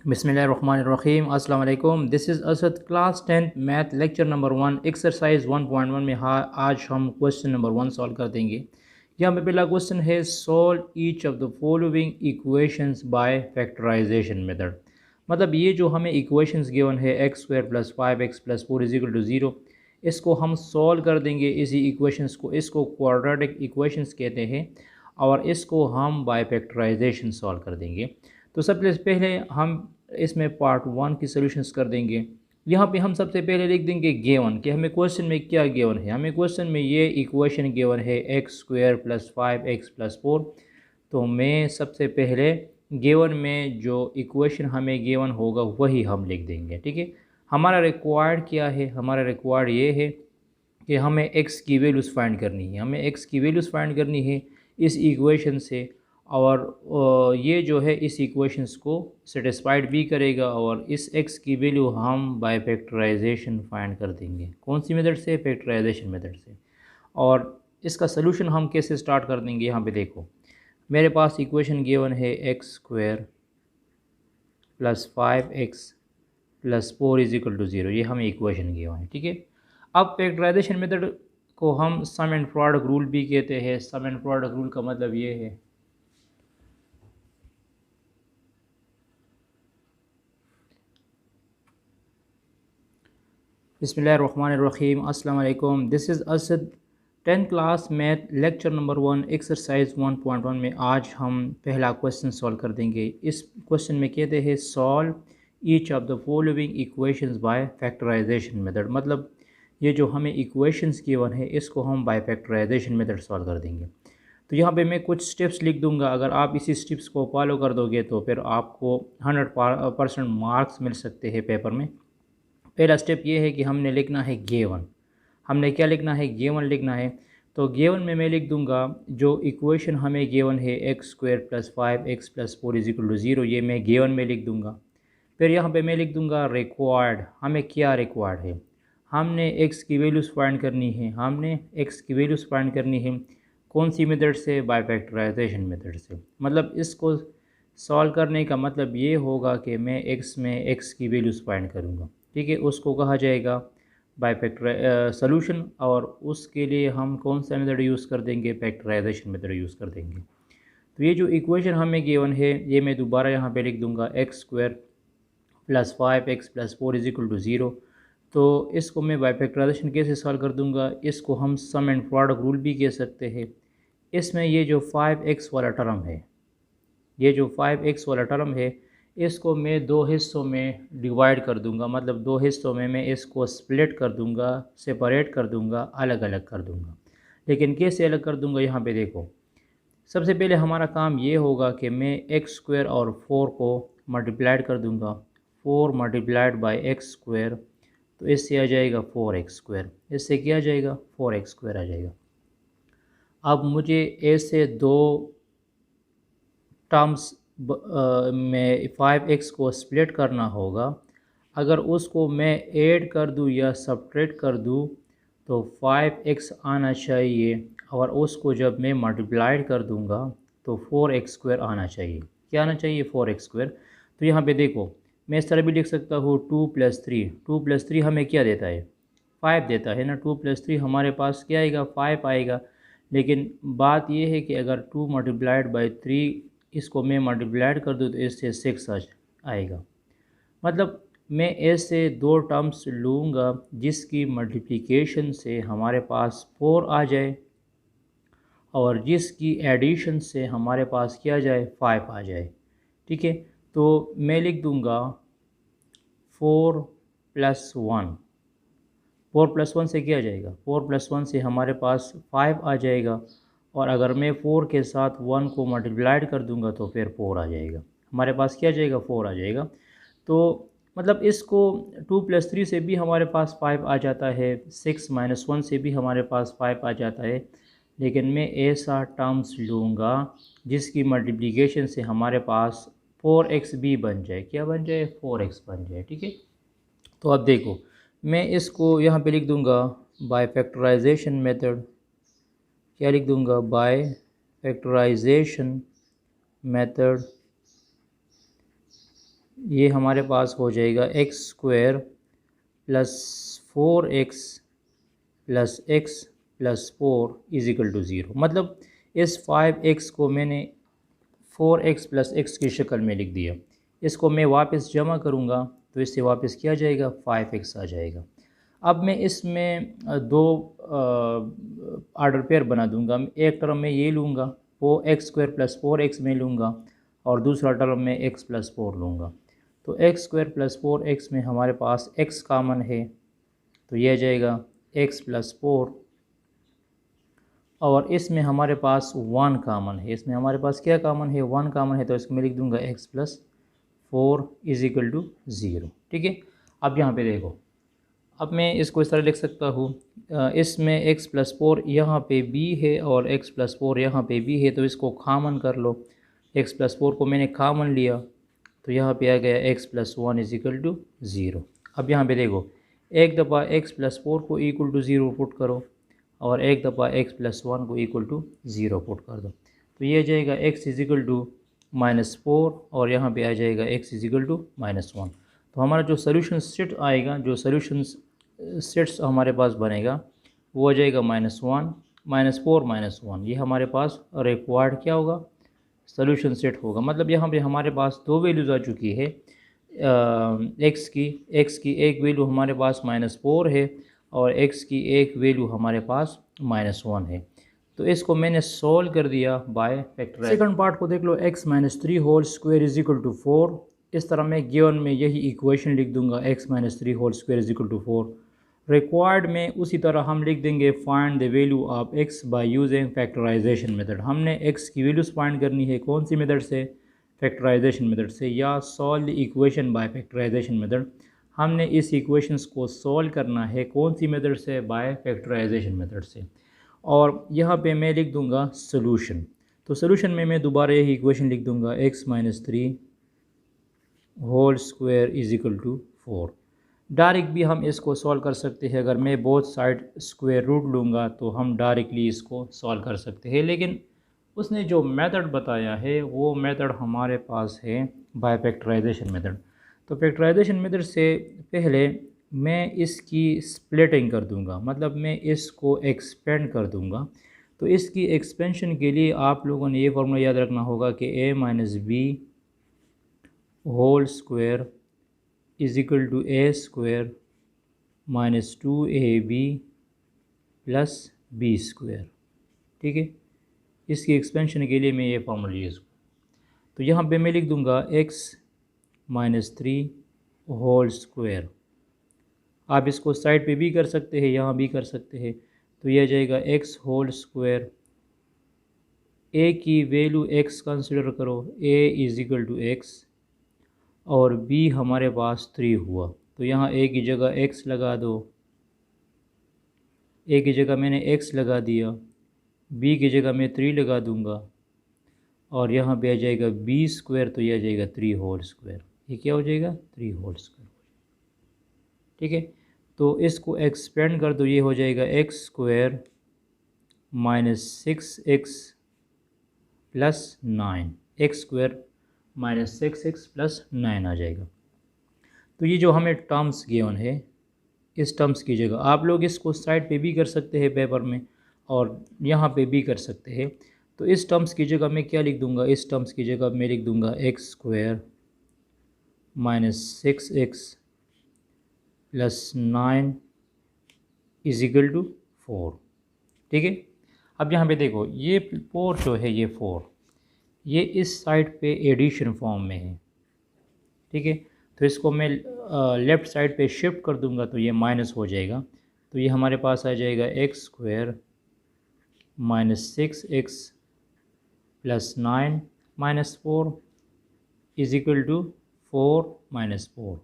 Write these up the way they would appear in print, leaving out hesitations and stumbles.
बिस्मिल्लाहिर्रहमानिर्रहीम अस्सलाम वालेकुम। This is Asad class 10th math lecture number 1 exercise 1.1 में आज हम क्वेश्चन नंबर 1 सॉल्व कर देंगे। यहाँ पे पहला क्वेश्चन है solve each of the following equations by factorisation method. मतलब ये जो हमें इक्वेशंस गिवन है x square plus 5x plus 4 is equal to 0, इसको हम सॉल्व कर देंगे। इसी इक्वेशंस को इसको क्वाड्रेटिक इक्वेशंस कहते हैं और इसको हम बाय फैक्टराइजेशन सॉल्व कर देंगे। तो सबसे पहले हम इसमें पार्ट 1 की सॉल्यूशंस कर देंगे। यहाँ पे हम सबसे पहले लिख देंगे गिवन कि हमें क्वेश्चन में क्या गिवन है। हमें क्वेश्चन में ये इक्वेशन गिवन है x square plus 5x plus 4। तो मैं सबसे पहले गिवन में जो इक्वेशन हमें गिवन होगा वही हम लिख देंगे। ठीक है, हमारा रिक्वायर्ड क्या है? हमारा रिक्वायर्ड ये है कि हमें x की वैल्यूज़ फाइंड करनी है। हमें x की वैल्यूज़ फाइंड करनी है इस इक्वेशन से, और ये जो है इस इक्वेशंस को सेटिस्फाइड भी करेगा। और इस x की वैल्यू हम बाय फैक्टराइजेशन फाइंड कर देंगे। कौन सी मेथड से? फैक्टराइजेशन मेथड से। और इसका सलूशन हम कैसे स्टार्ट कर देंगे? यहाँ पे देखो, मेरे पास इक्वेशन गिवन है x square plus 5x plus 4 is equal to 0। ये हमें इक्वेशन गिवन है। ठीक है, अब फैक्टराइजेशन मेथड को हम सम एंड प्रोडक्ट रूल भी कहते हैं। सम एंड प्रोडक्ट रूल का मतलब ये है बिस्मिल्लाहिर्रहमानिर्रहीम अस्सलाम वालेकुम। This is Asad 10th class math lecture number 1 exercise 1.1 में आज हम पहला क्वेश्चन सॉल्व कर देंगे। इस क्वेश्चन में कहते हैं solve each of the following equations by factorisation method. मतलब ये जो हमें इक्वेशंस गिवन है इसको हम बाय फैक्टराइजेशन मेथड सॉल्व कर देंगे। तो यहाँ पे मैं कुछ स्टेप्स लिख दूंगा। अगर आप इसी स्टेप्स को फॉलो कर दोगे तो फिर आपको 100% मार्क्स मिल सकते हैं पेपर में। पहला स्टेप ये है कि हमने लिखना है गिवन। हमने क्या लिखना है? गिवन लिखना है। तो गिवन में मैं लिख दूंगा जो इक्वेशन हमें गिवन है x square plus 5x plus 4 is equal to 0, ये मैं गिवन में लिख दूंगा। फिर यहाँ पे मैं लिख दूंगा रिक्वायर्ड। हमें क्या रिक्वायर्ड है? हमने x की वैल्यूज़ फाइंड करनी है। हमने x की वैल्यूज़ फाइंड करनी है कौन सी मेथड से? बाय फैक्टराइजेशन मेथड से। मतलब इसको सॉल्व करने का मतलब ये होगा कि मैं x में x की वैल्यूज़ फाइंड करूँगा। ठीक है, उसको कहा जाएगा बाय फैक्टर सॉल्यूशन। और उसके लिए हम कौन सा मेथड यूज़ कर देंगे? फैक्टराइजेशन मेथड यूज़ कर देंगे। तो ये जो इक्वेशन हमें गिवन है ये मैं दोबारा यहाँ पे लिख दूँगा x square plus 5x plus 4 is equal to 0। तो इसको मैं बाय फैक्टराइजेशन कैसे सॉल्व कर दूँगा? इसको हम सम एंड प्रोडक्ट रूल भी कह सकते हैं। इसमें ये जो 5x वाला टर्म है, ये जो 5x वाला टर्म है, इसको मैं दो हिस्सों में डिवाइड कर दूंगा। मतलब दो हिस्सों में मैं इसको स्प्लिट कर दूंगा, सेपरेट कर दूंगा, अलग अलग कर दूंगा। लेकिन कैसे अलग कर दूंगा? यहाँ पे देखो, सबसे पहले हमारा काम ये होगा कि मैं एक्स स्क्वायर और 4 को मल्टीप्लाइड कर दूंगा। 4 मल्टीप्लाइड बाई एक्स स्क्वायर, तो इससे आ जाएगा 4x स्क्वायर। इससे क्या आ जाएगा? 4x स्क्वायर आ जाएगा। अब मुझे ऐसे दो टर्म्स में 5x को स्प्लिट करना होगा। अगर उसको मैं ऐड कर दूं या सब्ट्रैक्ट कर दूं तो 5x आना चाहिए, और उसको जब मैं मल्टीप्लाइड कर दूंगा तो 4x स्क्वायर आना चाहिए। क्या आना चाहिए? 4x square. तो यहाँ पे देखो, मैं इस तरह भी लिख सकता हूँ 2+3। 2+3 हमें क्या देता है? 5 देता है ना। 2+3 हमारे पास क्या आएगा? 5 आएगा। लेकिन बात यह है कि अगर 2 मल्टीप्लाइड बाई 3 इसको मैं मल्टीप्लाइड कर दूँ तो इससे 6 आएगा। मतलब मैं ऐसे दो टर्म्स लूँगा जिसकी मल्टीप्लिकेशन से हमारे पास 4 आ जाए और जिसकी एडिशन से हमारे पास क्या जाए? 5 आ जाए। ठीक है, तो मैं लिख दूँगा 4+1। 4+1 से क्या आ जाएगा? 4+1 से हमारे पास 5 आ जाएगा। और अगर मैं 4 के साथ 1 को मल्टीप्लाइड कर दूंगा तो फिर 4 आ जाएगा। हमारे पास क्या आ जाएगा? 4 आ जाएगा। तो मतलब इसको 2+3 से भी हमारे पास 5 आ जाता है, 6 - 1 से भी हमारे पास 5 आ जाता है। लेकिन मैं ऐसा टर्म्स लूँगा जिसकी मल्टीप्लिकेशन से हमारे पास 4x भी बन जाए। क्या बन जाए? 4x बन जाए। ठीक है, तो अब देखो, मैं इसको यहाँ पे लिख दूँगा बाय फैक्टराइजेशन मेथड। क्या लिख दूँगा? बाय फैक्टराइजेशन मेथड ये हमारे पास हो जाएगा x square plus 4x plus x plus 4 is equal to zero. मतलब इस 5x को मैंने 4x प्लस एक्स की शक्ल में लिख दिया। इसको मैं वापस जमा करूँगा तो इससे वापस क्या जाएगा, 5x आ जाएगा। अब मैं इसमें दो आर्डर पेयर बना दूँगा। एक टर्म में ये लूँगा, वो एक्स स्क्वायर प्लस 4x में लूँगा, और दूसरा टर्म में x प्लस 4 लूँगा। तो एक्स स्क्वायर प्लस 4x में हमारे पास x कामन है, तो यह जाएगा x प्लस 4, और इसमें हमारे पास 1 कामन है। इसमें हमारे पास क्या कामन है, 1 कामन है, तो इसको मैं लिख दूँगा x plus 4 is equal to zero. ठीक है। अब यहाँ पे देखो, अब मैं इसको इस तरह लिख सकता हूँ, इसमें x प्लस 4 यहाँ पे b है और x प्लस 4 यहाँ पे b है, तो इसको कामन कर लो। x प्लस 4 को मैंने कामन लिया तो यहाँ पे आ गया x plus 1 is equal to zero. अब यहाँ पे देखो, एक दफ़ा x प्लस 4 को इक्वल टू ज़ीरो पुट करो और एक दफ़ा x प्लस 1 को इक्वल टू ज़ीरो पुट कर दो, तो ये जाएगा x इज इक्वल टू -4 और यहाँ पे आ जाएगा x इज इक्वल टू -1। तो हमारा जो सोल्यूशन सेट आएगा, जो सोल्यूशन सेट्स हमारे पास बनेगा, वो आ जाएगा -1 -4 -1। ये हमारे पास रिक्वायर्ड क्या होगा, सोल्यूशन सेट होगा। मतलब यहाँ पे हमारे पास दो वैल्यूज़ आ चुकी है x की एक वैल्यू हमारे पास -4 है और x की एक वैल्यू हमारे पास -1 है। तो इसको मैंने सोल्व कर दिया बाय फैक्टराइज। सेकंड पार्ट को देख लो, x minus 3 whole square is equal to 4। इस तरह मैं गिवन में यही इक्वेशन लिख दूंगा, x minus 3 whole square is equal to 4। Required में उसी तरह हम लिख देंगे find the value of x by using factorisation method. हमने x की वैल्यूज़ फाइंड करनी है कौन सी मेथड से, फैक्टराइजेशन मेथड से, या solve the equation by factorisation method. हमने इस इक्वेशंस को सॉल्व करना है कौन सी मेथड से, बाय फैक्टराइजेशन मेथड से। और यहाँ पे मैं लिख दूंगा सोल्यूशन। तो सोल्यूशन में मैं दोबारा यही इक्वेशन लिख दूंगा, x minus 3 whole square is equal to 4। Direct भी हम इसको सॉल्व कर सकते हैं, अगर मैं बोथ साइड स्क्वायर रूट लूँगा तो हम डायरेक्टली इसको सॉल्व कर सकते हैं। लेकिन उसने जो मेथड बताया है वो मेथड हमारे पास है बाय फैक्टराइजेशन मेथड। तो फैक्टराइजेशन मेथड से पहले मैं इसकी स्प्लिटिंग कर दूंगा, मतलब मैं इसको एक्सपेंड कर दूंगा। तो इसकी एक्सपेंशन के लिए आप लोगों ने ये फॉर्मूला याद रखना होगा कि a minus b whole square is equal to a square minus 2ab plus b square. ठीक है, इसकी एक्सपेंशन के लिए मैं ये फार्मूला यूज़। तो यहाँ पे मैं लिख दूँगा x माइनस 3 होल स्क्वायर। आप इसको साइड पे भी कर सकते हैं, यहाँ भी कर सकते हैं। तो यह जाएगा x होल स्क्वायर, a की वैल्यू x कंसिडर करो, a is equal to x, और b हमारे पास 3 हुआ। तो यहाँ a की जगह x लगा दो, a की जगह मैंने x लगा दिया, b की जगह मैं 3 लगा दूँगा, और यहाँ पे आ जाएगा b स्क्वायर, तो यह आ जाएगा 3 होल स्क्वायर। ये क्या हो जाएगा, 3 होल स्क्वायर। ठीक है, तो इसको एक्सपेंड कर दो, ये हो जाएगा x square minus 6x plus 9, x square minus 6x plus 9 आ जाएगा। तो ये जो हमें टर्म्स गिवन है, इस टर्म्स की जगह आप लोग इसको साइड पे भी कर सकते हैं पेपर में, और यहाँ पे भी कर सकते हैं। तो इस टर्म्स की जगह मैं क्या लिख दूँगा, इस टर्म्स की जगह मैं लिख दूँगा x square minus 6x plus 9 is equal to 4। ठीक है, अब यहाँ पे देखो, ये 4 जो है, ये 4 ये इस साइड पे एडिशन फॉर्म में है। ठीक है, तो इसको मैं लेफ़्ट साइड पे शिफ्ट कर दूंगा तो ये माइनस हो जाएगा। तो ये हमारे पास आ जाएगा x square minus 6x plus 9 minus 4 is equal to 4 minus 4।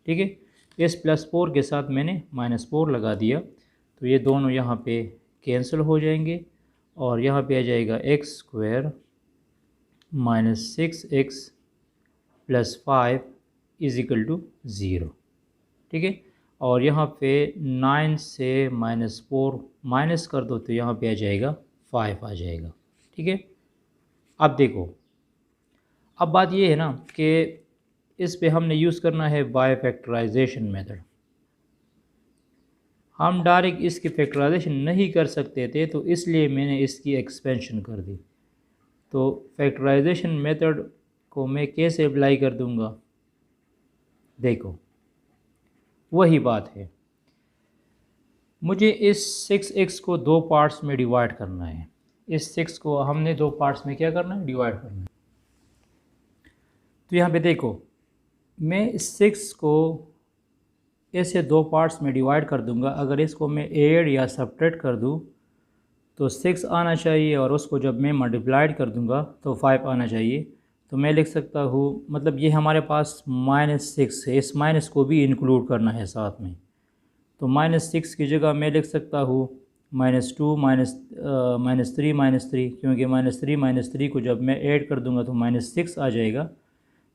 ठीक है, इस प्लस 4 के साथ मैंने माइनस 4 लगा दिया, तो ये दोनों यहाँ पे कैंसिल हो जाएंगे, और यहाँ पे आ जाएगा x square minus 6x plus 5 is equal to 0। ठीक है, और यहाँ पे 9 से -4 माइनस कर दो तो यहाँ पे आ जाएगा 5 आ जाएगा। ठीक है, अब देखो, अब बात ये है ना कि इस पे हमने यूज़ करना है बाय फैक्टराइजेशन मेथड। हम डायरेक्ट इसकी फैक्टराइजेशन नहीं कर सकते थे, तो इसलिए मैंने इसकी एक्सपेंशन कर दी। तो फैक्टराइजेशन मेथड को मैं कैसे अप्लाई कर दूंगा, देखो वही बात है। मुझे इस 6x को दो पार्ट्स में डिवाइड करना है। इस 6 को हमने दो पार्ट्स में क्या करना है, डिवाइड करना है। तो यहाँ पे देखो, मैं इस 6 को ऐसे दो पार्ट्स में डिवाइड कर दूंगा। अगर इसको मैं ऐड या सब्ट्रैक्ट कर दूँ तो 6 आना चाहिए, और उसको जब मैं मल्टीप्लाइड कर दूंगा तो 5 आना चाहिए। तो मैं लिख सकता हूँ, मतलब ये हमारे पास -6 है, इस माइनस को भी इंक्लूड करना है साथ में। तो -6 की जगह मैं लिख सकता हूँ -2 -3 क्योंकि -3 को जब मैं ऐड कर दूंगा तो -6 आ जाएगा।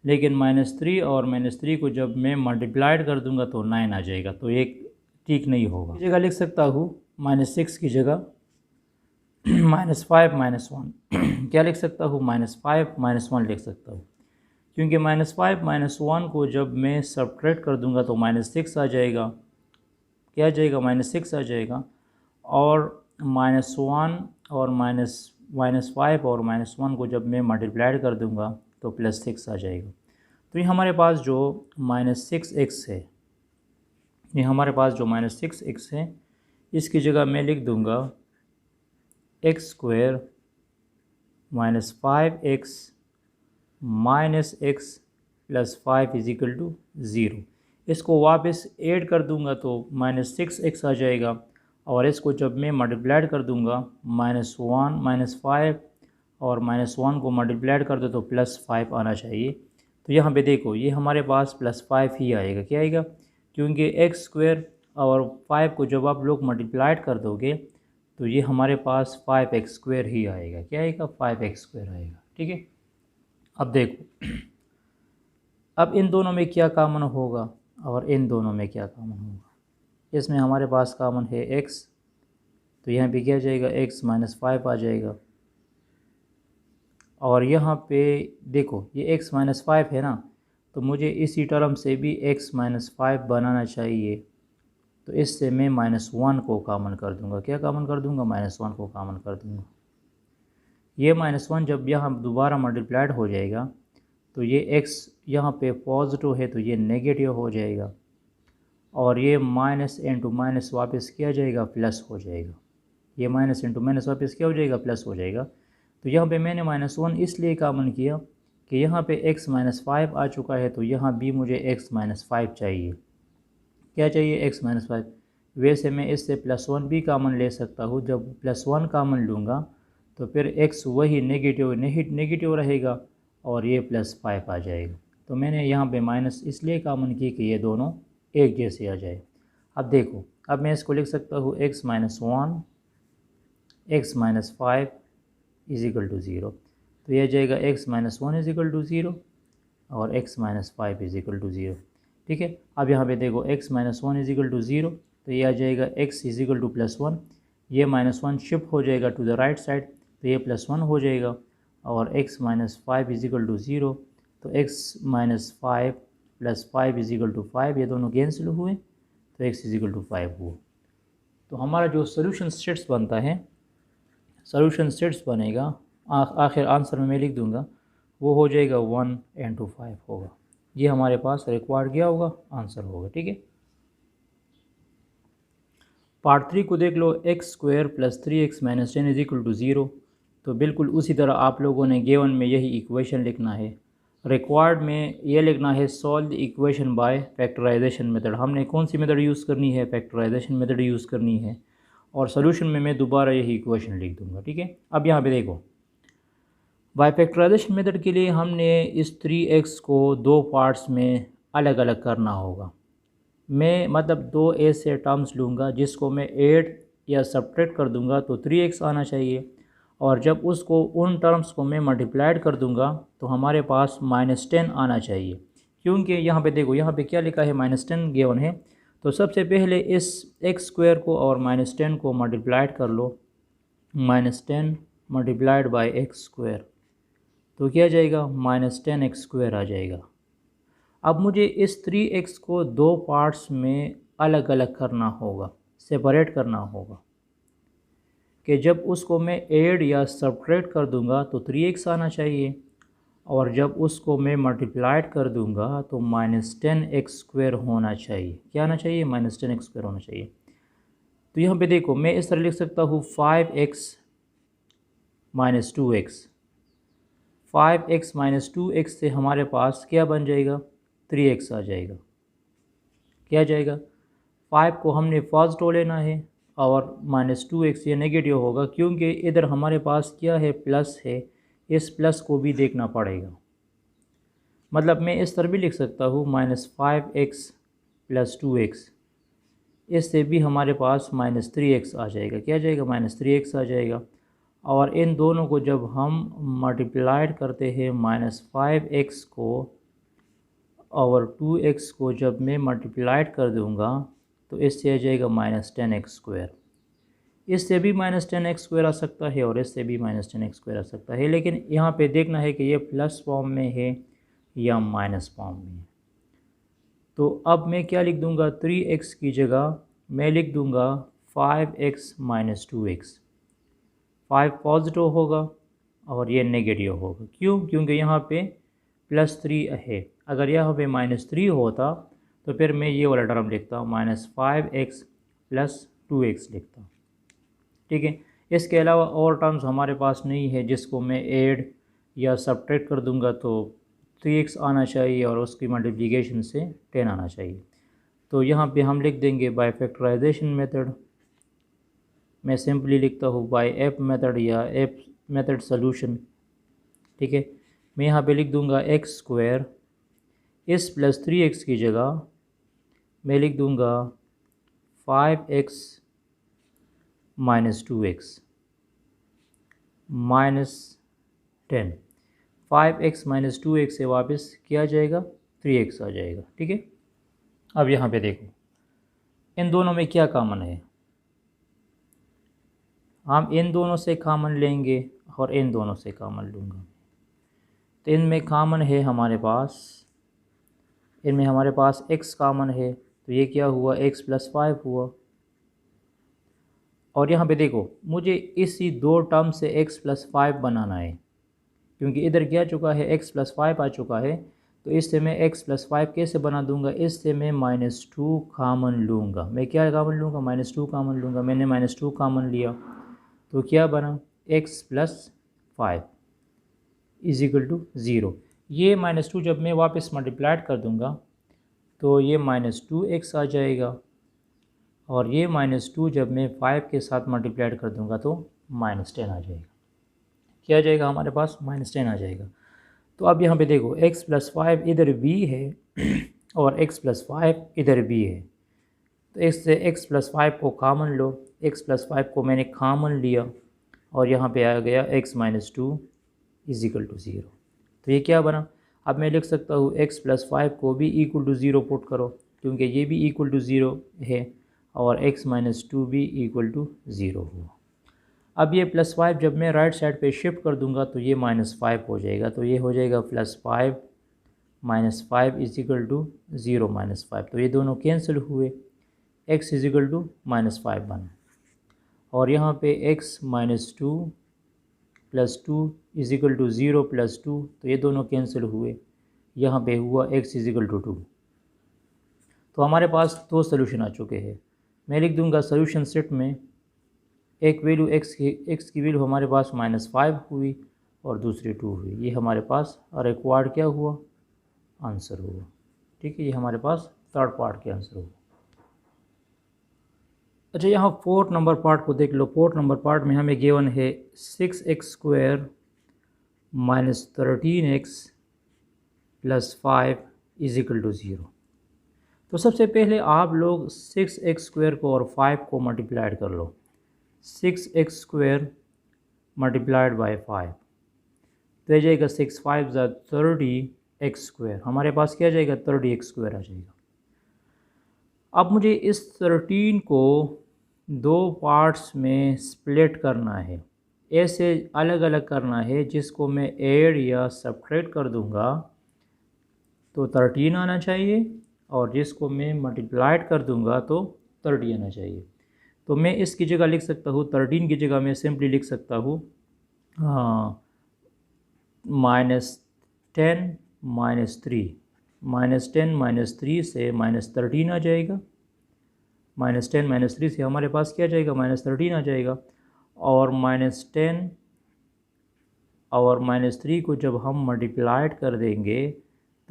लेकिन -3 और -3 को जब मैं मल्टीप्लाइड कर दूंगा तो 9 आ जाएगा। तो एक ठीक नहीं होगा। इस जगह लिख सकता हूँ -6 की जगह -5 -1 क्या लिख सकता हूँ, -5 -1 लिख सकता हूँ। क्योंकि -5 -1 को जब मैं सब्ट्रैक्ट कर दूंगा तो -6 आ जाएगा। क्या आ जाएगा, -6 आ जाएगा। और -1 और -5 और -1 को जब मैं मल्टीप्लाइड कर दूंगा तो +6 आ जाएगा। तो ये हमारे पास जो -6x है, ये हमारे पास जो -6x है, इसकी जगह मैं लिख दूंगा x² -5x -x + 5 = 0। इसको वापस ऐड कर दूंगा तो -6x आ जाएगा। और इसको जब मैं मल्टीप्लाइड कर दूंगा -1 -5 और -1 को मल्टीप्लाइड कर दो तो +5 आना चाहिए। तो यहाँ पे देखो, ये हमारे पास +5 ही आएगा। क्या आएगा, क्योंकि x² और 5 को जब आप लोग मल्टीप्लाइड कर दोगे तो ये हमारे पास 5x² ही आएगा। क्या आएगा, 5x² आएगा। ठीक है। अब देखो, अब इन दोनों में क्या कॉमन होगा और इन दोनों में क्या कॉमन होगा। इसमें हमारे पास कॉमन है x, तो यहाँ पे क्या जाएगा, x -5 आ जाएगा। और यहाँ पे देखो, ये x -5 है ना, तो मुझे इसी टर्म से भी x -5 बनाना चाहिए। तो इससे मैं -1 को कॉमन कर दूंगा। क्या कॉमन कर दूंगा, -1 को कॉमन कर दूंगा। ये -1 जब यहाँ दोबारा मल्टीप्लाइड हो जाएगा तो ये x यहाँ पे पॉजिटिव है तो ये नेगेटिव हो जाएगा। और ये माइनस इंटू माइनस वापस किया जाएगा, प्लस हो जाएगा। ये माइनस इंटू माइनस वापस क्या हो जाएगा, प्लस हो जाएगा। तो यहाँ पे मैंने -1 इसलिए कॉमन किया कि यहाँ पे x -5 आ चुका है, तो यहाँ भी मुझे x -5 चाहिए। क्या चाहिए, x -5। वैसे मैं इससे +1 भी कॉमन ले सकता हूँ। जब +1 कॉमन लूँगा तो फिर x वही नेगेटिव रहेगा और ये +5 आ जाएगा। तो मैंने यहाँ पे माइनस इसलिए कॉमन की कि ये दोनों एक जैसे आ जाए। अब देखो, अब मैं इसको लिख सकता हूँ x -1 x -5 = 0। तो यह जाएगा x -1 = 0 और x -5 = 0। ठीक है। अब यहाँ पे देखो, x -1 = 0, तो ये आ जाएगा x = +1। ये -1 शिफ्ट हो जाएगा टू द राइट साइड, तो ये +1 हो जाएगा। और x -5 = 0, तो x -5 + 5 = 5, ये दोनों कैंसिल हुए, तो x = 5 हुआ। तो हमारा जो सोल्यूशन सेट्स बनता है, सोल्यूशन सेट्स बनेगा, आखिर आंसर में मैं लिख दूंगा, वो हो जाएगा 1 × 5 होगा। ये हमारे पास रिक्वायर्ड क्या होगा, आंसर होगा। ठीक है। पार्ट 3 को देख लो, x² + 3x - 10 = 0। तो बिल्कुल उसी तरह आप लोगों ने गिवन में यही इक्वेशन लिखना है। रिक्वायर्ड में ये लिखना है, solve the equation by factorisation method. हमने कौन सी मेथड यूज़ करनी है, फैक्टराइजेशन मेथड यूज़ करनी है। और सोल्यूशन में मैं दोबारा यही इक्वेशन लिख दूंगा। ठीक है। अब यहाँ पे देखो, बाय फैक्टराइजेशन मेथड के लिए हमने इस 3x को दो पार्ट्स में अलग अलग करना होगा। मैं मतलब दो ऐसे टर्म्स लूँगा जिसको मैं ऐड या सब्ट्रैक्ट कर दूंगा तो 3x आना चाहिए। और जब उसको उन टर्म्स को मैं मल्टीप्लाइड कर दूंगा तो हमारे पास -10 आना चाहिए। क्योंकि यहाँ पे देखो, यहाँ पे क्या लिखा है, -10 गिवन है। तो सबसे पहले इस x² को और -10 को मल्टीप्लाइड कर लो, -10 × x², तो क्या जाएगा, -10x² आ जाएगा। अब मुझे इस 3x को दो पार्ट्स में अलग अलग करना होगा, सेपरेट करना होगा, कि जब उसको मैं ऐड या सब्ट्रैक्ट कर दूंगा तो 3x आना चाहिए, और जब उसको मैं मल्टीप्लाइड कर दूंगा तो -10x² होना चाहिए। क्या आना चाहिए? -10x² होना चाहिए। तो यहाँ पे देखो, मैं इस तरह लिख सकता हूँ 5x - 2x। 5x - 2x से हमारे पास क्या बन जाएगा? 3x आ जाएगा। क्या आ जाएगा? 5 को हमने फर्स्ट रो लेना है और -2x ये नेगेटिव होगा, क्योंकि इधर हमारे पास क्या है? प्लस है। इस प्लस को भी देखना पड़ेगा। मतलब मैं इस तरह भी लिख सकता हूँ -5x + 2x। इससे भी हमारे पास -3x आ जाएगा। क्या आ जाएगा? -3x आ जाएगा। और इन दोनों को जब हम मल्टीप्लाइड करते हैं, -5x को और 2x को जब मैं मल्टीप्लाइड कर दूंगा तो इससे आ जाएगा -10x²। इससे भी -10x² आ सकता है और इससे भी -10x² आ सकता है, लेकिन यहाँ पे देखना है कि ये प्लस फॉर्म में है या माइनस फॉर्म में। तो अब मैं क्या लिख दूंगा? 3x की जगह मैं लिख दूंगा 5x - 2x। 5 पॉजिटिव होगा और ये नेगेटिव होगा। क्यों? क्योंकि यहाँ पे +3 है। अगर यहाँ पे -3 होता तो फिर मैं ये वाला टर्म लिखता हूँ, -5x + 2x लिखता हूँ। ठीक है। इसके अलावा और टर्म्स हमारे पास नहीं है जिसको मैं ऐड या सब्ट्रैक्ट कर दूंगा तो 3x आना चाहिए और उसकी मल्टीप्लिकेशन से 10 आना चाहिए। तो यहाँ पे हम लिख देंगे बाय फैक्टराइजेशन मेथड। मैं सिंपली लिखता हूँ बाय एफ मेथड या एफ मेथड सोल्यूशन। ठीक है। मैं यहाँ पे लिख दूंगा x²। इस +3x की जगह मैं लिख दूंगा 5x - 2x -10। 5x - 2x से वापस क्या आ जाएगा? 3x आ जाएगा। ठीक है। अब यहाँ पे देखो, इन दोनों में क्या कॉमन है? हम इन दोनों से कॉमन लेंगे और इन दोनों से कॉमन लूँगा। तो इनमें कॉमन है हमारे पास, इनमें हमारे पास x कॉमन है, तो ये क्या हुआ? x + 5 हुआ। और यहाँ पे देखो, मुझे इसी दो टर्म से x + 5 बनाना है, क्योंकि इधर क्या आ चुका है? x + 5 आ चुका है। तो इससे मैं x + 5 कैसे बना दूंगा? इससे मैं -2 कॉमन लूँगा। मैं क्या कॉमन लूँगा? -2 कॉमन लूँगा। मैंने -2 कॉमन लिया तो क्या बना? x + 5 = 0। ये -2 जब मैं वापस मल्टीप्लाइड कर दूंगा तो ये -2x आ जाएगा, और ये -2 जब मैं 5 के साथ मल्टीप्लाइड कर दूंगा तो -10 आ जाएगा। क्या आ जाएगा हमारे पास? -10 आ जाएगा। तो अब यहाँ पे देखो, x + 5 इधर b है और x + 5 इधर b है। तो इससे x + 5 को कॉमन लो। x + 5 को मैंने कॉमन लिया और यहाँ पे आ गया x - 2 = 0। तो ये क्या बना? अब मैं लिख सकता हूँ x + 5 को भी = 0 पुट करो, क्योंकि ये भी = 0 है और x - 2 भी = 0 हुआ। अब ये +5 जब मैं राइट साइड पे शिफ्ट कर दूंगा तो ये -5 हो जाएगा। तो ये हो जाएगा +5 - 5 = 0 - 5। तो ये दोनों कैंसिल हुए, x = -5 बना। और यहाँ पे x - 2 + 2 = 0 + 2, तो ये दोनों कैंसिल हुए। यहाँ पे हुआ x = 2। तो हमारे पास दो सोल्यूशन आ चुके हैं। मैं लिख दूंगा सोल्यूशन सेट में एक वैल्यू x की वैल्यू हमारे पास -5 हुई और दूसरी 2 हुई। ये हमारे पास रिक्वायर्ड क्या हुआ? आंसर हुआ। ठीक है। ये हमारे पास थर्ड पार्ट के आंसर हुआ। अच्छा, यहाँ फोर्थ नंबर पार्ट को देख लो। फोर्थ नंबर पार्ट में हमें गिवन है 6x² - 13x + 5 = 0। तो सबसे पहले आप लोग 6x² को और 5 को मल्टीप्लाइड कर लो। 6x² × 5 तो आ जाएगा 6 5 = 30x²। हमारे पास क्या आ जाएगा? 30x² आ जाएगा। अब मुझे इस 13 को दो पार्ट्स में स्प्लिट करना है, ऐसे अलग अलग करना है जिसको मैं ऐड या सब्ट्रैक्ट कर दूंगा तो 13 आना चाहिए, और जिसको मैं मल्टीप्लाइड कर दूंगा तो 30 आना चाहिए। तो मैं इसकी जगह लिख सकता हूँ 13 की जगह मैं सिंपली लिख सकता हूँ -10 -3, -10 -3 से -13 आ जाएगा। -10 -3 से हमारे पास क्या जाएगा, -13 आ जाएगा। और -10 और -3 को जब हम मल्टीप्लाइड कर देंगे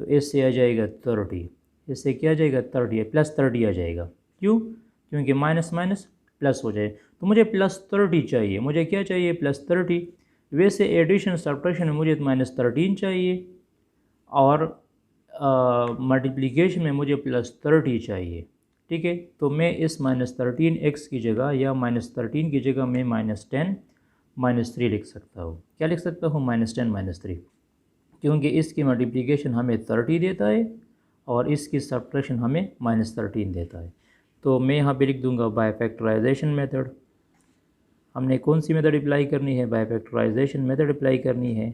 तो इससे आ जाएगा 30। इससे क्या आ जाएगा, 30 +30 आ जाएगा। क्यों? क्योंकि माइनस माइनस प्लस हो जाए। तो मुझे +30 चाहिए। मुझे क्या चाहिए, +30। वैसे एडिशन सब्ट्रैक्शन में मुझे -13 चाहिए, और मल्टीप्लिकेशन में मुझे +30 चाहिए। ठीक है, तो मैं इस -13x की जगह या -13 की जगह मैं -10 -3 लिख सकता हूँ। क्या लिख सकता हूँ, -10 -3, क्योंकि इसकी मल्टीप्लिकेशन हमें 30 देता है और इसकी सब्ट्रैक्शन हमें -13 देता है। तो मैं यहाँ पे लिख दूंगा बाय फैक्टराइजेशन मेथड। हमने कौन सी मेथड अप्लाई करनी है, बाय फैक्टराइजेशन मेथड अप्लाई करनी है।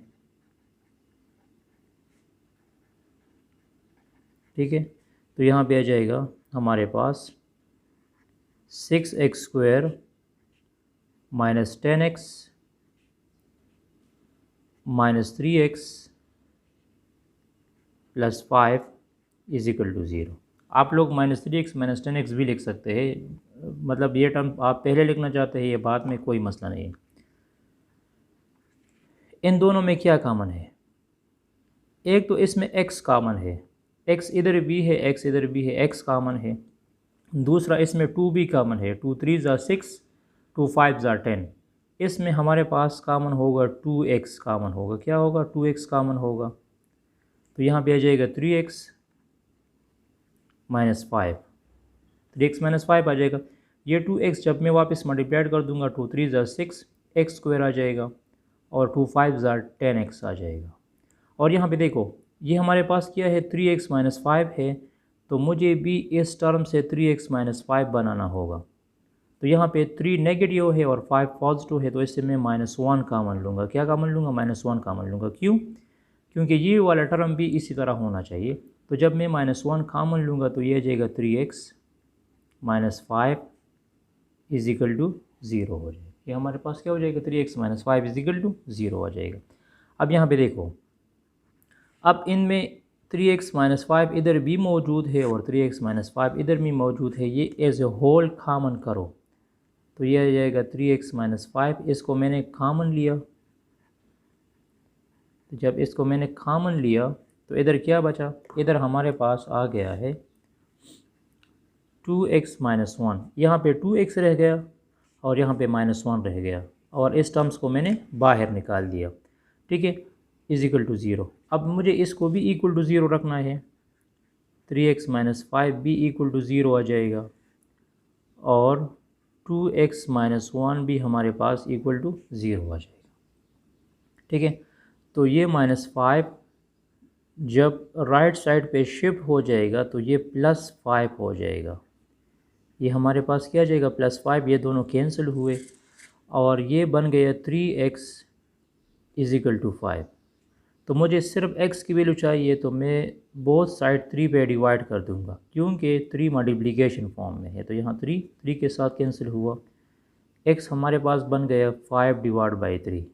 ठीक है, तो यहाँ पे आ जाएगा हमारे पास 6x² -10x -3x + 5 = 0। आप लोग -3x -10x भी लिख सकते हैं, मतलब ये टर्म आप पहले लिखना चाहते हैं ये बाद में, कोई मसला नहीं है। इन दोनों में क्या कॉमन है, एक तो इसमें x कॉमन है, x इधर भी है, x इधर भी है, x कॉमन है। दूसरा इसमें 2 भी कॉमन है, 2 3 = 6, 2 5 = 10। इसमें हमारे पास कॉमन होगा 2x कॉमन होगा। क्या होगा, 2x कॉमन होगा। तो यहाँ पे आ जाएगा 3x - 5, 3x - 5 आ जाएगा। ये 2x जब मैं वापस मल्टीप्लाइड कर दूंगा, 2 3 = 6, x² आ जाएगा, और 2 5 = 10x आ जाएगा। और यहाँ पे देखो ये हमारे पास क्या है, 3x - 5 है, तो मुझे भी इस टर्म से 3x - 5 बनाना होगा। तो यहाँ पे 3 नेगेटिव है और 5 पॉजिटिव है, तो इससे मैं -1 कॉमन लूँगा। क्या कॉमन लूँगा, -1 कॉमन लूँगा। क्यों? क्योंकि ये वाला टर्म भी इसी तरह होना चाहिए। तो जब मैं -1 कॉमन लूँगा तो ये आ जाएगा 3x - 5 = 0 हो जाएगा। ये हमारे पास क्या हो जाएगा, 3x - 5 = 0 आ जाएगा। अब यहाँ पे देखो, अब इनमें 3x - 5 इधर भी मौजूद है और 3x - 5 इधर भी मौजूद है, ये एज ए होल कॉमन करो तो ये आ जाएगा 3x - 5। इसको मैंने कॉमन लिया, तो जब इसको मैंने कॉमन लिया तो इधर क्या बचा, इधर हमारे पास आ गया है 2x - 1। यहाँ पे 2x रह गया और यहाँ पे -1 रह गया, और इस टर्म्स को मैंने बाहर निकाल दिया। ठीक है, = 0। अब मुझे इसको भी = 0 रखना है, 3x - 5 भी = 0 आ जाएगा, और 2x - 1 भी हमारे पास = 0 आ जाएगा। ठीक है, तो ये -5 जब राइट साइड पे शिफ्ट हो जाएगा तो ये +5 हो जाएगा। ये हमारे पास क्या आ जाएगा, +5, ये दोनों कैंसिल हुए और ये बन गया 3x = 5। तो मुझे सिर्फ x की वैल्यू चाहिए, तो मैं बोथ साइड 3 पे डिवाइड कर दूंगा, क्योंकि 3 मल्टीप्लिकेशन फॉर्म में है। तो यहाँ 3 के साथ कैंसिल हुआ, x हमारे पास बन गया 5/3।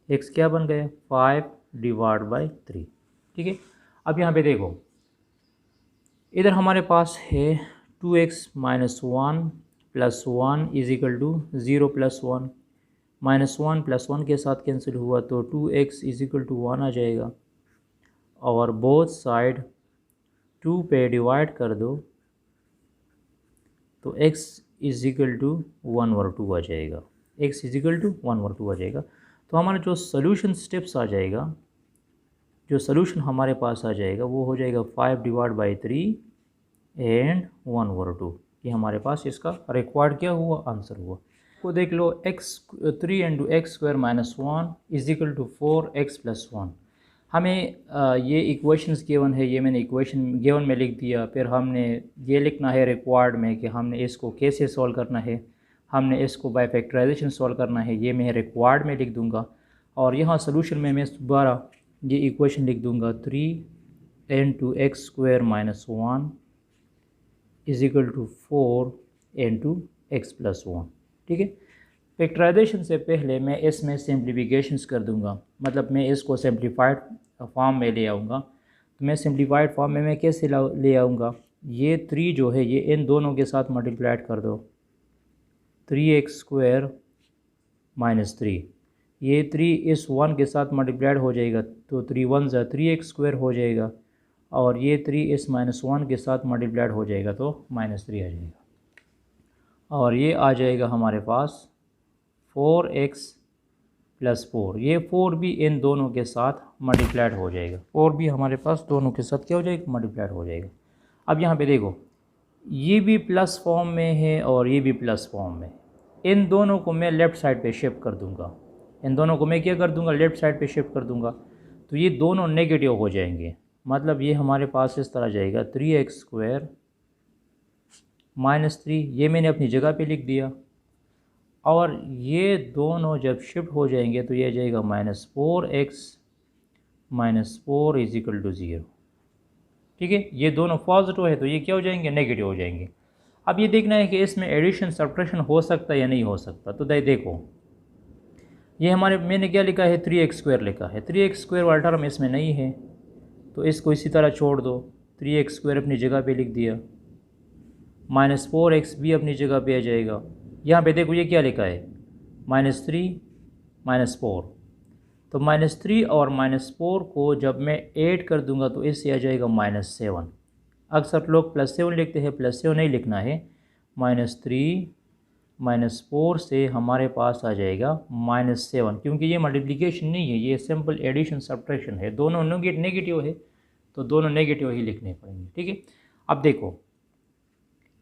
x क्या बन गया, 5/3। ठीक है, अब यहाँ पे देखो, इधर हमारे पास है 2x - 1 + 1 = 0 + 1, -1 + 1 के साथ कैंसिल हुआ तो 2x = 1 आ जाएगा, और बोथ साइड 2 पे डिवाइड कर दो तो x = 1/2 आ जाएगा, x = 1/2 आ जाएगा। तो हमारा जो सॉल्यूशन स्टेप्स आ जाएगा, जो सॉल्यूशन हमारे पास आ जाएगा वो हो जाएगा 5/3 एंड 1/2। ये हमारे पास इसका रिक्वायर्ड क्या हुआ, आंसर हुआ। को देख लो, 3 × x² - 1 = 4x + 1। हमें ये इक्वेशंस गिवन है, ये मैंने इक्वेशन गिवन में लिख दिया। फिर हमने ये लिखना है रिक्वायर्ड में कि हमने इसको कैसे सॉल्व करना है, हमने इसको बाय फैक्टराइजेशन सॉल्व करना है, ये मैं रिक्वायर्ड में लिख दूंगा। और यहाँ सोल्यूशन में मैं दोबारा ये इक्वेशन लिख दूंगा 3 into x square minus 1 is equal to 4 into x plus 1। ठीक है, फैक्टराइजेशन से पहले मैं इसमें सिम्प्लीफिकेशंस कर दूंगा, मतलब मैं इसको सिम्प्लीफाइड फॉर्म में ले आऊँगा। तो मैं सिम्प्लीफाइड फॉर्म में मैं कैसे ले आऊँगा, ये 3 जो है ये इन दोनों के साथ मल्टीप्लाइड कर दो, 3x स्क्वायर माइनस 3, ये 3 इस 1 के साथ मल्टीप्लाइड हो जाएगा तो 3 1 ज़ा 3x स्क्वायर हो जाएगा, और ये 3 इस माइनस 1 के साथ मल्टीप्लाइड हो जाएगा तो माइनस 3 आ जाएगा, और ये आ जाएगा हमारे पास 4x प्लस 4। ये 4 भी इन दोनों के साथ मल्टीप्लाइड हो जाएगा, 4 भी हमारे पास दोनों के साथ क्या हो जाएगा, मल्टीप्लाइड हो जाएगा। अब यहाँ पे देखो, ये भी प्लस फॉर्म में है और ये भी प्लस फॉर्म में, इन दोनों को मैं लेफ़्ट साइड पे शिफ्ट कर दूंगा, इन दोनों को मैं क्या कर दूंगा, लेफ़्ट साइड पे शिफ्ट कर दूंगा, तो ये दोनों नेगेटिव हो जाएंगे। मतलब ये हमारे पास इस तरह जाएगा 3x स्क्वायर माइनस 3, ये मैंने अपनी जगह पे लिख दिया, और ये दोनों जब शिफ्ट हो जाएंगे तो ये जाएगा -4x minus 4 is equal to 0। ठीक है, ये दोनों पॉजिटिव है तो ये क्या हो जाएंगे, नेगेटिव हो जाएंगे। अब ये देखना है कि इसमें एडिशन सब्ट्रैक्शन हो सकता है या नहीं हो सकता। तो देखो, ये हमारे मैंने क्या लिखा है, 3x स्क्वायर लिखा है, 3x स्क्वायर वाला टर्म इसमें नहीं है तो इसको इसी तरह छोड़ दो, 3x स्क्वायर अपनी जगह पे लिख दिया, -4x भी अपनी जगह पे आ जाएगा। यहाँ पे देखो ये क्या लिखा है, -3 -4, तो -3 और -4 को जब मैं ऐड कर दूंगा तो इससे आ जाएगा -7। अक्सर लोग +7 लिखते हैं, +7 नहीं लिखना है, -3 -4 से हमारे पास आ जाएगा -7, क्योंकि ये मल्टीप्लिकेशन नहीं है, ये सिंपल एडिशन सब्ट्रैक्शन है, दोनों नेगेटिव है तो दोनों नेगेटिव ही लिखने पड़ेंगे। ठीक है, अब देखो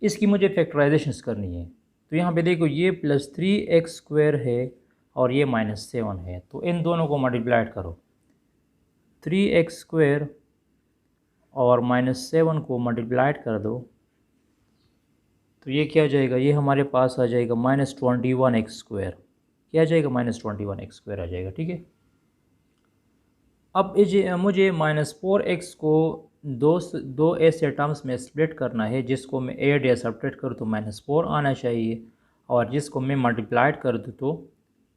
इसकी मुझे फैक्टराइजेशन करनी है, तो यहाँ पे देखो ये +3x स्क्वायर है और ये -7 है, तो इन दोनों को मल्टीप्लाइड करो, 3x स्क्वायर और -7 को मल्टीप्लाइड कर दो तो ये क्या आ जाएगा, ये हमारे पास आ जाएगा -21x स्क्वायर, क्या आ जाएगा, -21x स्क्वायर आ जाएगा। ठीक है, अब मुझे -4x को दो ऐसे टर्म्स में स्प्लिट करना है, जिसको मैं ऐड या सब्ट्रैक्ट करूँ तो -4 आना चाहिए, और जिसको मैं मल्टीप्लाइड कर दूँ तो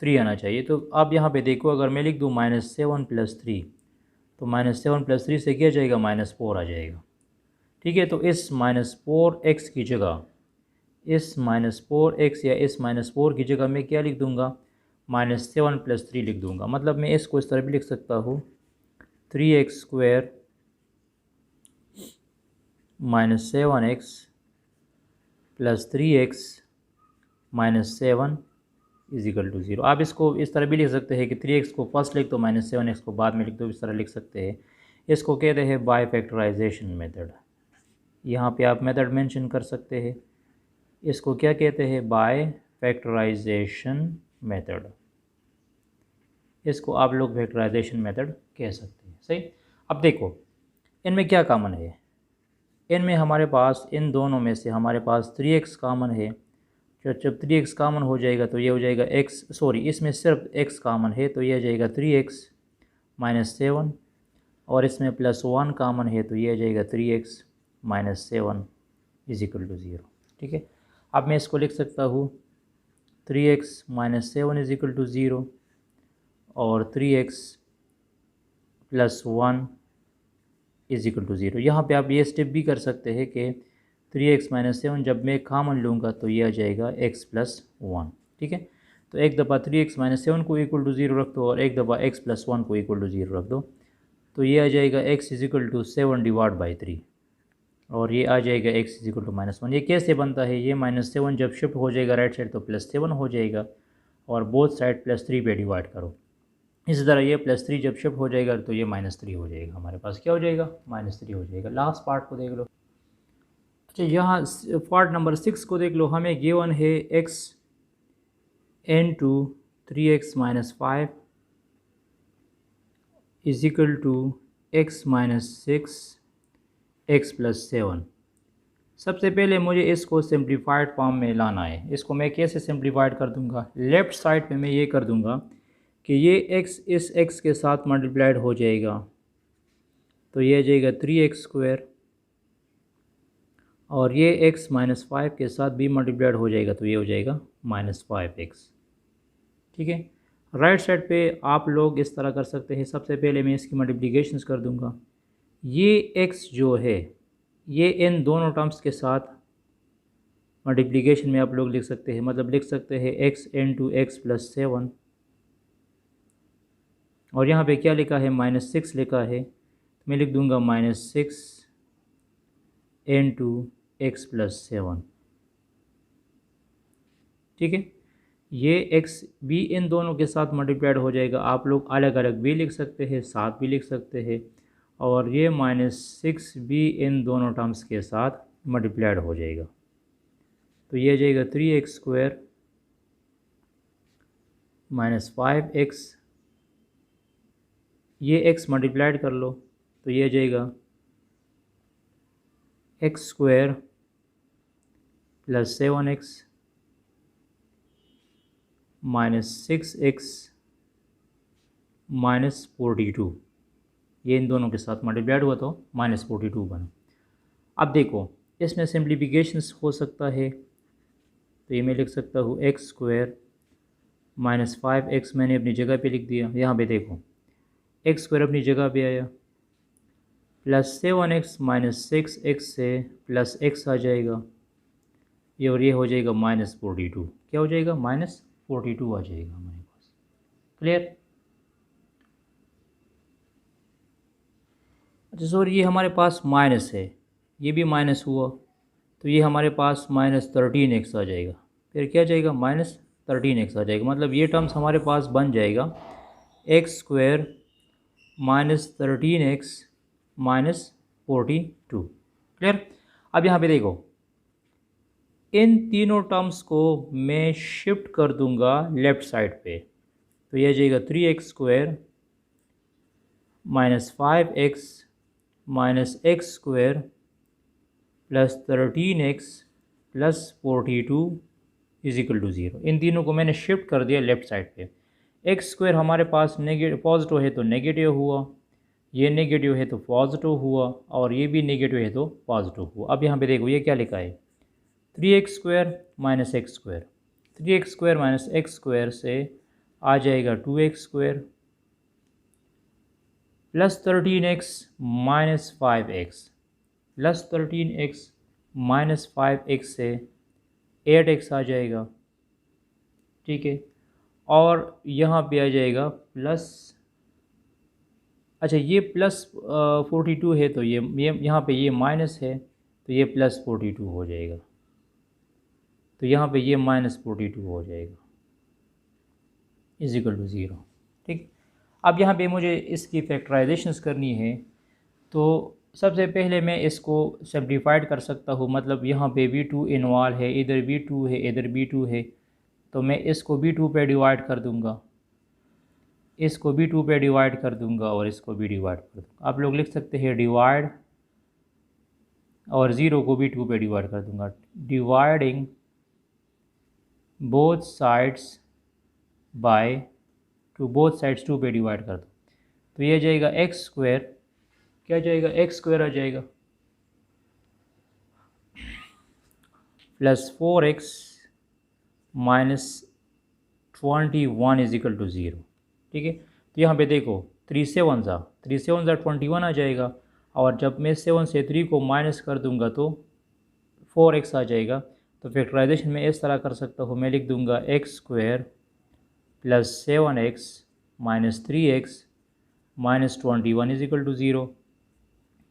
3 आना चाहिए। तो अब यहाँ पे देखो, अगर मैं लिख दूँ -7 + 3, तो -7 + 3 से क्या जाएगा, -4 आ जाएगा। ठीक है, तो इस -4x की जगह, इस -4x या इस -4 की जगह मैं क्या लिख दूँगा, -7 + 3 लिख दूँगा। मतलब मैं इसको इस तरह भी लिख सकता हूँ, 3x square -7x + 3x -7 is equal to 0। आप इसको इस तरह भी लिख सकते हैं कि 3x को फर्स्ट लिख दो, -7x को बाद में लिख दो, इस तरह लिख सकते हैं। इसको कहते हैं बाय फैक्टराइजेशन मेथड। यहाँ पे आप मेथड मेंशन कर सकते हैं, इसको क्या कहते हैं, बाय फैक्टराइजेशन मेथड। इसको आप लोग फैक्टराइजेशन मेथड कह सकते हैं। सही, अब देखो इनमें क्या कॉमन है, इनमें हमारे पास इन दोनों में से हमारे पास 3x कॉमन है। जब 3x कॉमन हो जाएगा तो ये हो जाएगा इसमें सिर्फ x कॉमन है तो ये आ जाएगा 3x -7, और इसमें +1 कॉमन है तो ये आ जाएगा 3x -7 इज इक्वल टू 0। ठीक है, अब मैं इसको लिख सकता हूँ 3x -7 इज इक्वल टू 0 और 3x +1 इज इक्वल टू 0। यहाँ पे आप ये स्टेप भी कर सकते हैं कि 3x -7 जब मैं कॉमन लूँगा तो ये आ जाएगा x + 1। ठीक है, तो एक दफ़ा 3x -7 को इक्वल टू 0 रख दो और एक दफ़ा x + 1 को इक्वल टू 0 रख दो, तो ये आ जाएगा x is equal to 7 divide by 3, और ये आ जाएगा x इज इक्वल टू -1। ये कैसे बनता है, ये -7 जब शिफ्ट हो जाएगा राइट साइड तो +7 हो जाएगा, और बोथ साइड +3 पे डिवाइड करो। इसी तरह ये +3 जब शिफ्ट हो जाएगा तो ये -3 हो जाएगा, हमारे पास क्या हो जाएगा, -3 हो जाएगा। लास्ट पार्ट को देख लो। अच्छा, यहाँ पार्ट नंबर 6 को देख लो, हमें गिवन है x into 3x - 5 is equal to x - 6 x + 7। सबसे पहले मुझे इसको सिंप्लीफाइड फॉर्म में लाना है। इसको मैं कैसे सिंप्लीफाइड कर दूंगा, लेफ़्ट साइड पे मैं ये कर दूंगा कि ये x इस x के साथ मल्टीप्लाइड हो जाएगा, तो ये आ जाएगा 3x², और ये x -5 के साथ भी मल्टीप्लाइड हो जाएगा तो ये हो जाएगा -5x। ठीक है, राइट साइड पे आप लोग इस तरह कर सकते हैं। सबसे पहले मैं इसकी मल्टीप्लिकेशंस कर दूंगा। ये x जो है ये इन दोनों टर्म्स के साथ मल्टीप्लिकेशन में आप लोग लिख सकते हैं, मतलब लिख सकते हैं x इंटू एक्स प्लस 7, और यहाँ पे क्या लिखा है -6 लिखा है, तो मैं लिख दूंगा -6 इंटू एक्स प्लस 7। ठीक है, ये x भी इन दोनों के साथ मल्टीप्लाइड हो जाएगा। आप लोग अलग अलग भी लिख सकते हैं, साथ भी लिख सकते हैं, और ये -6 भी इन दोनों टर्म्स के साथ मल्टीप्लाइड हो जाएगा। तो ये जाएगा 3x² -5x, ये x मल्टीप्लाइड कर लो तो ये जाएगा x² प्लस 7x -6x -42, ये इन दोनों के साथ मल्टीप्लाइड हुआ तो -42 बना। अब देखो इसमें सिंप्लीफिकेशंस हो सकता है, तो ये मैं लिख सकता हूँ x² -5x मैंने अपनी जगह पे लिख दिया। यहाँ पे देखो x² अपनी जगह पे आया, प्लस 7x -6x से प्लस x आ जाएगा ये, और ये हो जाएगा -42। क्या हो जाएगा -42 आ जाएगा हमारे पास। क्लियर? अच्छा सर, ये हमारे पास माइनस है, ये भी माइनस हुआ तो ये हमारे पास -13x आ जाएगा। फिर क्या जाएगा -13x आ जाएगा, मतलब ये टर्म्स हमारे पास बन जाएगा x² -13x -42। क्लियर? अब यहाँ पे देखो इन तीनों टर्म्स को मैं शिफ्ट कर दूंगा लेफ़्ट साइड पे, तो यह जाएगा 3x² -5x -x² plus 13x plus 42 is equal to 0। इन तीनों को मैंने शिफ्ट कर दिया लेफ़्ट साइड पे। x² हमारे पास पॉजिटिव है तो नेगेटिव हुआ, ये नेगेटिव है तो पॉजिटिव हुआ, और ये भी नेगेटिव है तो पॉजिटिव हुआ। अब यहाँ पे देखो ये क्या लिखा है 3x² -x², 3x² -x² से आ जाएगा 2x² plus 13x -5x, plus 13x -5x से 8x आ जाएगा। ठीक है, और यहाँ पे आ जाएगा प्लस, अच्छा ये प्लस 42 है तो ये यहाँ पे ये माइनस है तो ये प्लस 42 हो जाएगा, तो यहाँ पे ये -42 हो जाएगा इजिकल टू 0। ठीक, अब यहाँ पे मुझे इसकी फैक्टराइजेशंस करनी है, तो सबसे पहले मैं इसको सिम्प्लीफाइड कर सकता हूँ। मतलब यहाँ पे v2 इन्वॉल्व है, इधर v2 है, इधर v2 है, तो मैं इसको v2 पे डिवाइड कर दूँगा, इसको v2 पे डिवाइड कर दूँगा, और इसको भी डिवाइड कर दूँगा। आप लोग लिख सकते हैं डिवाइड, और 0 को v2 पे डिवाइड कर दूँगा। Dividing both sides by 2, both sides 2 पे डिवाइड कर दो, तो ये जाएगा x², क्या जाएगा x² आ जाएगा प्लस 4x -21 इजिकल टू 0। ठीक है, तो यहाँ पे देखो 3 7 21 आ जाएगा, और जब मैं 7 से 3 को माइनस कर दूंगा तो 4x आ जाएगा। तो फैक्टराइजेशन में इस तरह कर सकता हूँ, मैं लिख दूंगा x² plus 7x -3x -21 is equal to 0।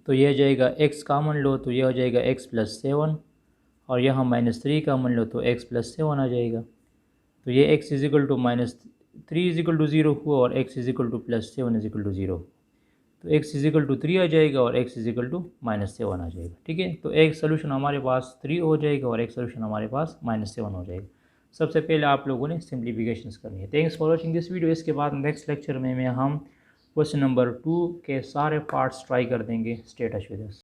तो यह जाएगा x कामन लो तो यह हो जाएगा x प्लस 7, और यहाँ -3 कामन लो तो x प्लस 7 आ जाएगा। तो ये x is equal to -3 is equal to 0 हुआ, और x is equal to plus 7 is equal to 0। तो x इजिकल टू 3 आ जाएगा, और x इजिकल टू -7 आ जाएगा। ठीक है, तो एक सोल्यूशन हमारे पास 3 हो जाएगा, और एक सोल्यूशन हमारे पास -7 हो जाएगा। सबसे पहले आप लोगों ने सिम्प्लीफिकेशंस करनी है। Thanks for watching this video. इसके बाद नेक्स्ट लेक्चर में हम क्वेश्चन नंबर 2 के सारे पार्ट्स ट्राई कर देंगे। Stay touch with us.